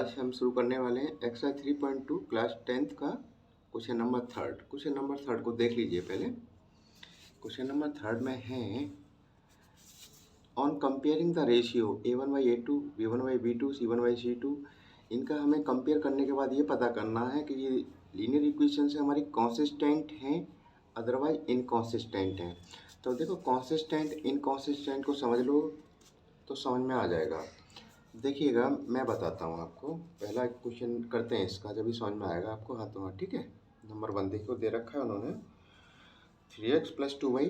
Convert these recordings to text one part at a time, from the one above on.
आज हम शुरू करने वाले हैं एक्सरसाइज 3.2 क्लास 10th का question number third. Question number third को देख लीजिए पहले। क्वेश्चन नंबर थर्ड में है on comparing the ratio a1/a2 b1/b2 c1/c2। इनका हमें कंपेयर करने के बाद ये पता करना है कि ये लीनियर इक्वेशन से हमारी कॉन्सिस्टेंट हैं अदरवाइज इनकॉन्सिस्टेंट हैं। तो देखो कॉन्सिस्टेंट इनकॉन्सिस्टेंट को समझ लो तो समझ में आ जाएगा। देखिएगा मैं बताता हूँ आपको। पहला क्वेश्चन करते हैं इसका, जब भी समझ में आएगा आपको हाथों हाथ। ठीक है, नंबर 1 देखो दे रखा है उन्होंने 3x + 2y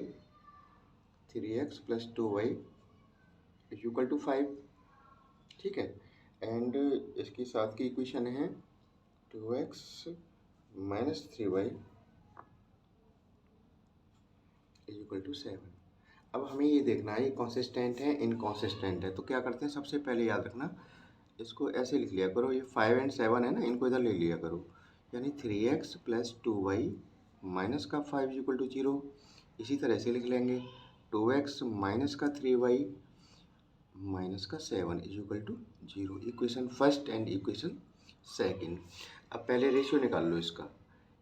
3x + 2y = 5। ठीक है, एंड इसके साथ की इक्वेशन है 2x - 3y = 7। अब हमें ये देखना है ये कंसिस्टेंट है इनकॉन्सिस्टेंट है। तो क्या करते हैं, सबसे पहले याद रखना इसको ऐसे लिख लिया करो, ये 5 एंड 7 है ना, इनको इधर ले लिया करो। यानी 3x + 2y - का 5 = 0। इसी तरह से लिख लेंगे 2x - का 3y - का 7 = 0। Equation first and equation second. अब पहले रेशियो निकाल लो इसका।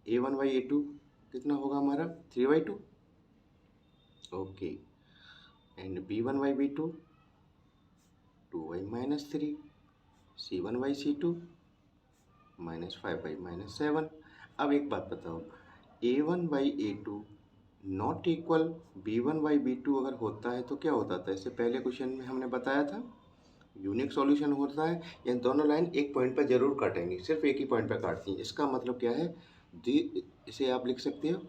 a1/a2 कितना होगा हमारा 3/2। Okay, and b1/b2 2y - 3 c1/c2 -5y - 7। अब एक बात बताओ, a1/a2 नॉट इक्वल b1/b2 अगर होता है तो क्या होता था? इससे पहले क्वेश्चन में हमने बताया था यूनिक सॉल्यूशन होता है। ये दोनों लाइन एक पॉइंट पर जरूर काटेंगी, सिर्फ एक ही पॉइंट पर काटती हैं। इसका मतलब क्या है, इसे आप लिख सकते हो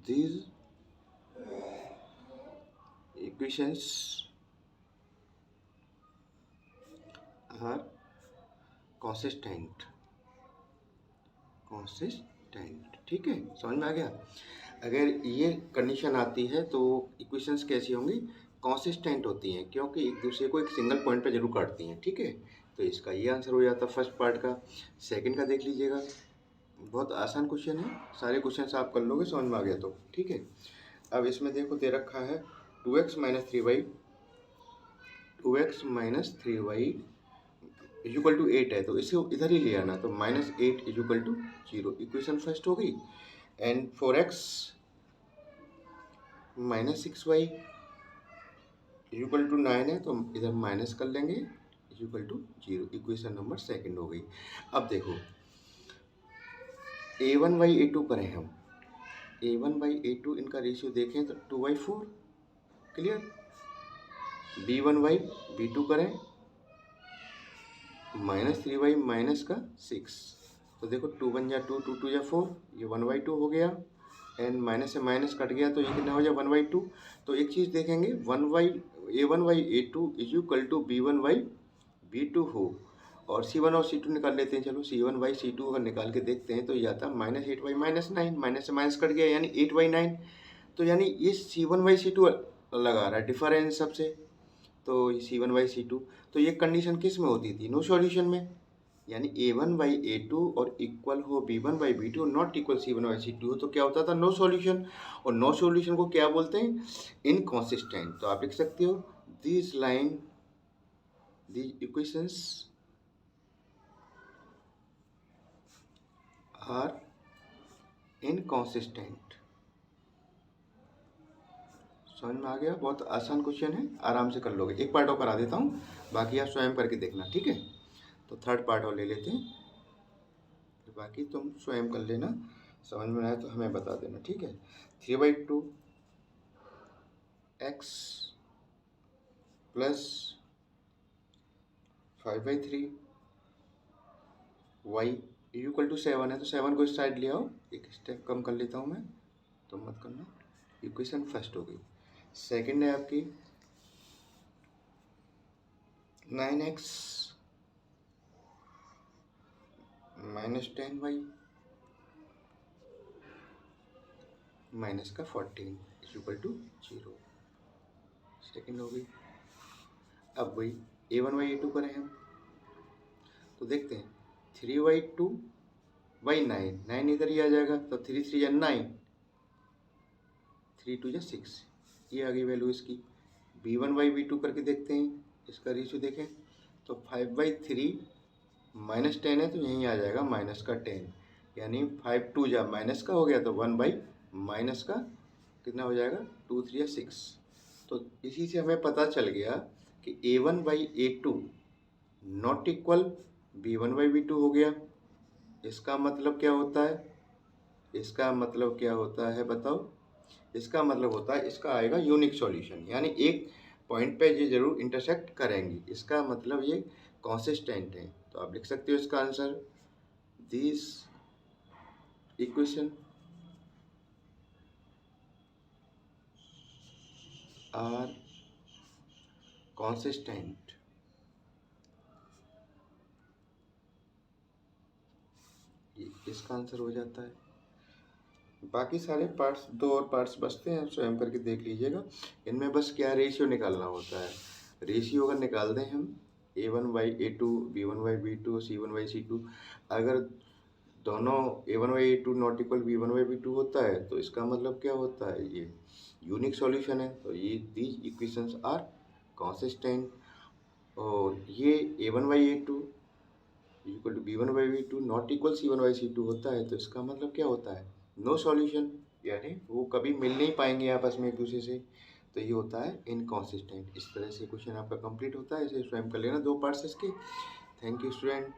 दीज इक्वेशंस आर consistent। ठीक है, समझ में आ गया। अगर ये कंडीशन आती है तो इक्वेशंस कैसी होंगी, कॉन्सिस्टेंट होती हैं, क्योंकि एक दूसरे को एक सिंगल पॉइंट पे जरूर काटती हैं। ठीक है, तो इसका ये आंसर हो जाता फर्स्ट पार्ट का। सेकंड का देख लीजिएगा, बहुत आसान क्वेश्चन है, सारे क्वेश्चन आप कर लोगे समझ में आ गया तो। ठीक है, अब इसमें देखो दे रखा है 2x - 3y 8 है, तो इसे इधर ही ले आना, तो -8 = 0। इक्वेशन फर्स्ट हो गई। एंड 4x - 6y = 9 है, तो इधर माइनस कर लेंगे = 0। इक्वेशन नंबर सेकंड हो गई। अब देखो a1/a2 करें हम, a1/a2 इनका रेशियो देखें तो 2/4 क्लियर। b1/b2 करें -3y - 6, तो देखो 2 × 2 2 × 2 = 4, ये 1/2 हो गया। एंड माइनस से माइनस कट गया तो ये कितना हो जाए 1/2। तो एक चीज़ देखेंगे a1/a2 = b1/b2 हो, और c1 और c2 निकाल लेते हैं। चलो c1/c2 अगर निकाल के देखते हैं तो ये आता -8y - 9, माइनस से माइनस कट गया यानी 8/9। तो यानी ये c1/c2 लगा रहा है डिफरेंस सबसे, तो c1/c2। तो ये कंडीशन किस में होती थी, नो सॉल्यूशन में। यानी a1/a2 और इक्वल हो b1/b2 नॉट इक्वल c1/c2 हो तो क्या होता था, नो सॉल्यूशन। और नो सॉल्यूशन को क्या बोलते हैं, इनकॉन्सिस्टेंट। तो आप लिख सकते हो this line the equations are inconsistent. समझ में आ गया, बहुत आसान क्वेश्चन है, आराम से कर लोगे। एक पार्ट और करा देता हूँ, बाकी आप स्वयं करके देखना। ठीक है, तो थर्ड पार्ट और ले लेते हैं, बाकी तुम स्वयं कर लेना, समझ में आए तो हमें बता देना। ठीक है, 3/2 x प्लस 5/3 y = 7 है, तो 7 को इस साइड ले आओ, एक स्टेप कम कर लेता हूँ मैं, तो मत करना। इक्वेशन फर्स्ट हो गई। सेकंड है आपकी 9x - 10y - 14 = 0। सेकंड हो गई। अब वही a1/a2 करें हम, तो देखते हैं 3/2/9, 9 इधर ही आ जाएगा, तो 3 3 या 9, 3 2 या 6, ये आ गई वैल्यू इसकी। b1/b2 करके देखते हैं, इसका रेशियो देखें तो 5/3 -10 है तो यहीं आ जाएगा -10, यानी 5 2 जा माइनस का हो गया तो 1/- का कितना हो जाएगा 2 3 या 6। तो इसी से हमें पता चल गया कि A1/A2 नॉट इक्वल B1/B2 हो गया। इसका मतलब क्या होता है? इसका मतलब क्या होता है बताओ? इसका मतलब होता है इसका आएगा यूनिक सॉल्यूशन, यानी एक पॉइंट पे ये जरूर इंटरसेक्ट करेंगी। इसका मतलब ये कॉन्सिस्टेंट है। तो आप लिख सकते हो इसका answer, this equation are consistent. इसका आंसर हो जाता है। बाकी सारे पार्ट्स, 2 और पार्ट्स बचते हैं, स्वयं करके देख लीजिएगा। इनमें बस क्या रेशियो निकालना होता है। रेशियो अगर निकाल दें हम A1/A2, B1/B2, C1/C2, अगर दोनों A1/A2 नॉट इक्वल B1/B2 होता है तो इसका मतलब क्या होता है? ये यूनिक सॉल्यूशन है। तो ये दीज इक्वेशंस आर कॉन्सिस्टेंट। और ये A1/A2 equal to B1/B2 not equal C1/C2 होता है तो इसका मतलब क्या होता है? नो सॉल्यूशन, यानी वो कभी मिल नहीं पाएंगे आपस में एक दूसरे से। तो ये होता है इनकॉन्सिस्टेंट। इस तरह से क्वेश्चन आपका कंप्लीट होता है। इसे स्वयं कर लेना, 2 पार्ट्स इसके। Thank you student.